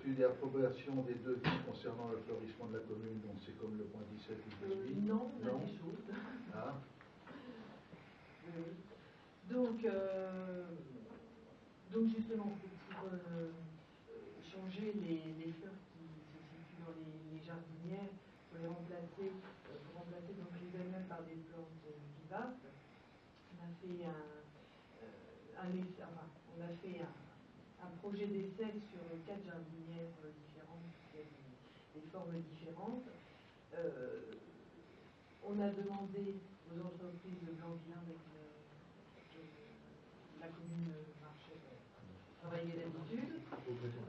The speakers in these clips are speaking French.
puis l'approbation des devis concernant le fleurissement de la commune, donc c'est comme le point 17 ou 18. Non, on a des choses. Ah. Donc justement, pour changer les fleurs qui se situent dans les jardinières, pour les remplacer, donc les elles-mêmes par des plantes vivaces, on a fait un projet d'essai sur 4 jardinières différentes, qui avaient des formes différentes. On a demandé aux entreprises de Blanqueville avec la commune marchait, travaillait d'habitude.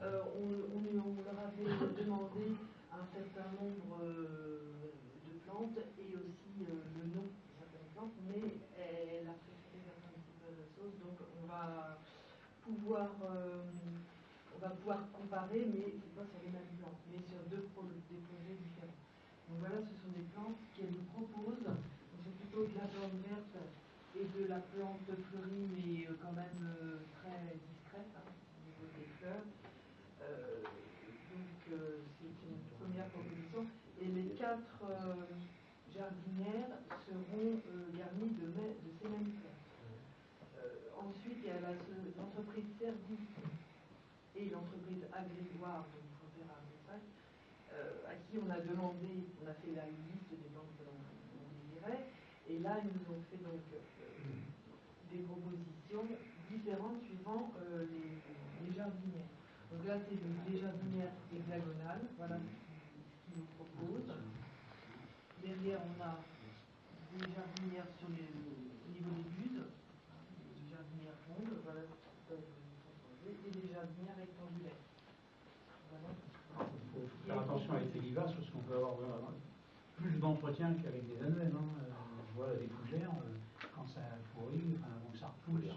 On leur avait demandé un certain nombre de plantes et aussi le nom de certaines plantes, mais elle a préféré mettre un petit peu de sauce, donc on va pouvoir comparer, mais c'est pas sur les mêmes plantes, mais sur des projets différents. Donc voilà, ce sont des plantes qu'elle nous propose. C'est plutôt de la plante verte et de la plante fleurie, mais quand même très discrète au niveau des fleurs. C'est une première proposition. Et les 4 jardinières seront garnies de ces mêmes fleurs. Ensuite, il y a l'entreprise Service et l'entreprise Agrégoire, donc frontière à Versailles, à qui on a demandé, on a fait la liste des plantes que l'on désirait, et là ils nous ont fait donc des propositions différentes suivant les jardinières. Donc là c'est des jardinières hexagonales, voilà ce qu'ils nous proposent. Derrière on a des jardinières au niveau des buses, des jardinières rondes, voilà ce qu'ils peuvent proposer, et des jardinières rectangulaires. Voilà. Il faut faire attention avec les vivaces parce qu'on peut avoir plus d'entretien qu'avec des annuelles. Je vois des fougères, quand ça pourrit, avant que ça repousse, il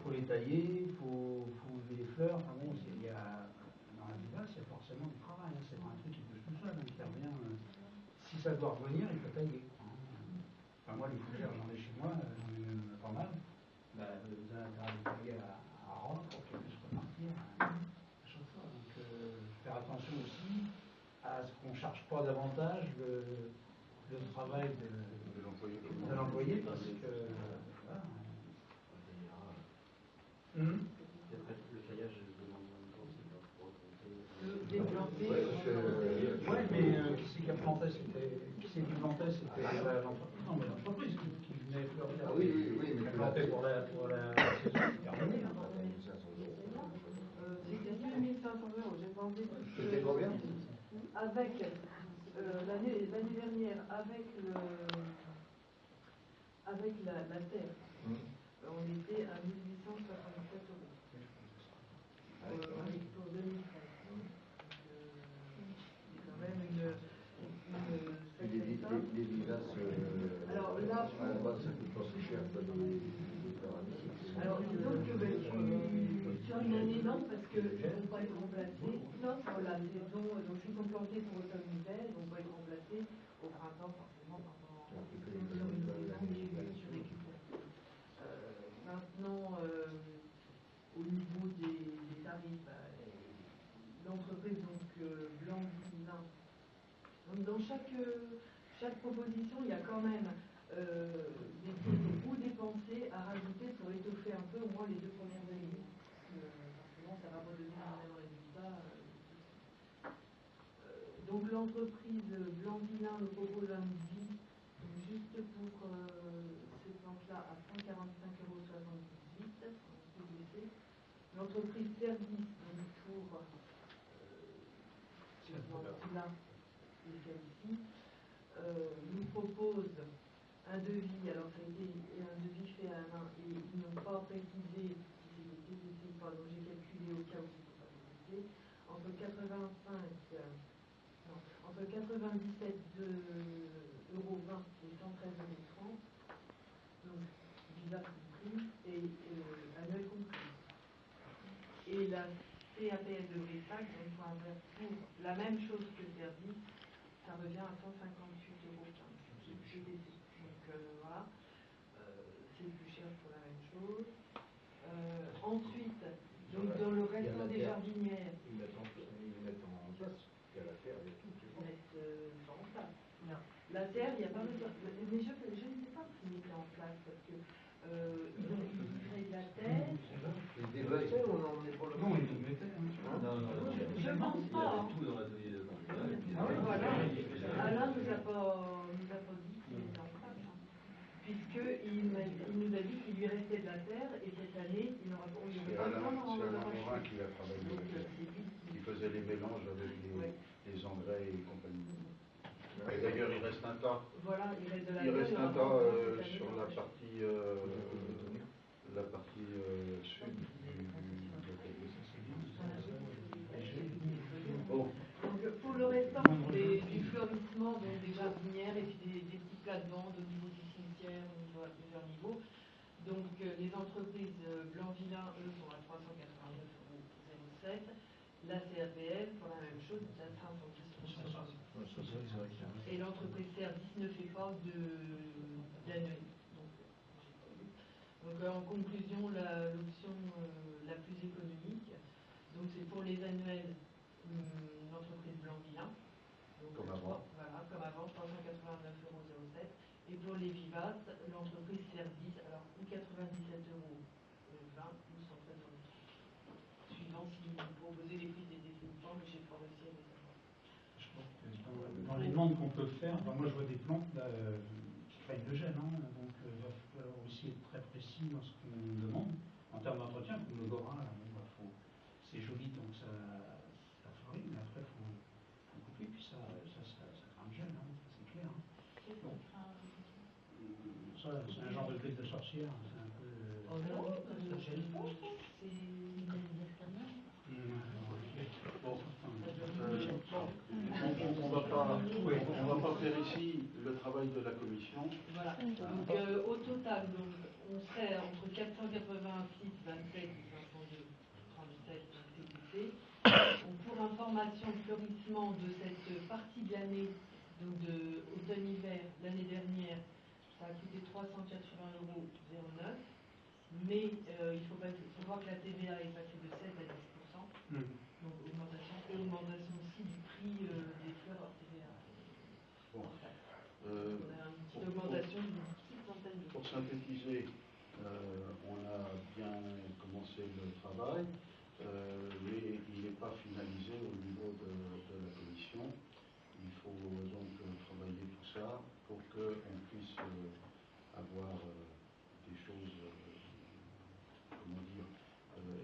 faut les tailler, il faut enlever les fleurs. Enfin bon, dans la vivace, il y a forcément du travail. C'est pas un truc qui pousse tout seul, qui revient. Si ça doit revenir, il faut tailler. Enfin, moi, les fougères, j'en ai chez moi, j'en ai même pas mal. Vous avez intérêt à les tailler à rang pour qu'elles puissent repartir. Faire attention aussi à ce qu'on ne charge pas davantage le travail de l'employé parce que voilà. Le taillage demande moins de temps, c'est pas pour compter. Déplanter. Oui, mais qui c'est qui a planté? Qui c'est qui plantait? C'était l'entreprise. Non, mais l'entreprise qui venait fleurir. Ah oui, mais qui a planté pour la saison terminée. C'était 2500 €, j'ai demandé. C'était combien? Avec l'année dernière, avec la terre, on était à 1867 € pour 2013. C'est quand même une sacrée somme. Les vivaces, alors là, à la base, ça coûte pas si cher. Alors, disons que sur une année, non, parce qu'ils ne vont pas être remplacés. Non, pour la saison, donc ils sont plantés pour automne-hiver, ils ne vont pas être remplacés au printemps, forcément, pendant sur une saison qui récupère. Maintenant, au niveau des tarifs, l'entreprise, donc Blanqueville, donc dans chaque proposition, il y a quand même des pieds ou des pensées à rajouter pour étoffer un peu au moins les 2 premières années. Forcément, ça va pas donner le même résultat. Donc l'entreprise Blanqueville nous propose un devis juste pour ces plantes-là à 145,78 €. L'entreprise Service, donc pour là, celle-ci, nous propose un devis, alors ça a été un devis fait à la main et ils n'ont pas précisé si c'était TTC ou pas, donc j'ai calculé au cas où c'était pas TTC, entre 97 € et 113,30 €, donc visa compris et annuel compris. Et la CAPS de Brissac, donc pour la même chose que Service, ça revient à 158 € TTC. Donc voilà, c'est plus cher pour la même chose. Ensuite, donc dans le restant des jardinières, dit qu'il lui restait de la terre et cette année, il n'aura pas C'est Alain Morin qui a travaillé Donc, là-dessus. Il faisait les mélanges avec les engrais et compagnie. Et d'ailleurs, il reste un tas. Voilà, il reste de la Il terre. reste un tas sur la partie sud Bon. Donc pour le restant du fleurissement des jardinières et puis des petits plates-bandes au niveau du cimetière, au niveau à plusieurs niveaux. Donc les entreprises Blanc-Villain, eux, sont à 389,07 €. La CRBL, pour la même chose, est à 510 €. Et l'entreprise CR10 ne fait pas d'annuel. Donc en conclusion, l'option la plus économique, donc c'est pour les annuels l'entreprise Blanc-Villain. Comme avant. Voilà, comme avant, 389,07 €. Et pour les vivaces, l'entreprise CR10, alors ou 97,20 € ou 113,30 €. Suivant si vous proposez les prix des définitifs, mais j'ai pas réussi à les savoir. Je pense que dans les demandes qu'on peut faire, moi je vois des plantes là, qui craignent le gel, hein, donc il va falloir aussi être très précis dans ce qu'on demande. En termes d'entretien, comme le Gora, c'est joli, donc ça fleurit, mais après il faut couper, puis ça craint le gel, hein, c'est clair. Hein. Donc, ça, c'est un genre de griffe de sorcière, c'est un peu... Oh non, ça gêne pas, je pense. On va pas faire ici le travail de la commission. Voilà. Donc au total, donc, on serait entre 486, 27 et 502, 37 TTC. Donc, pour information, le fleurissement de cette partie de l'année, donc de automne-hiver, l'année dernière, ça a coûté 380,09 €. Mais il faut voir que la TVA est passée de 7 à 10%. Donc augmentation et augmentation aussi du prix des fleurs hors TVA. Bon. On a une petite augmentation d'une petite centaine de. Pour synthétiser, on a bien commencé le travail, mais il n'est pas finalisé au niveau de la commission. Il faut donc travailler tout ça pour qu'on puisse avoir des choses,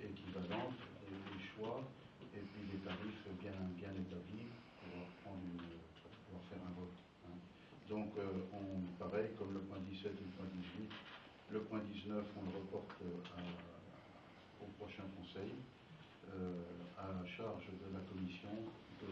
équivalentes, des choix, et puis des tarifs bien établis pour pouvoir faire un vote. Hein. Donc, pareil, comme le point 17 et le point 18, le point 19, on le reporte au prochain conseil, à charge de la commission de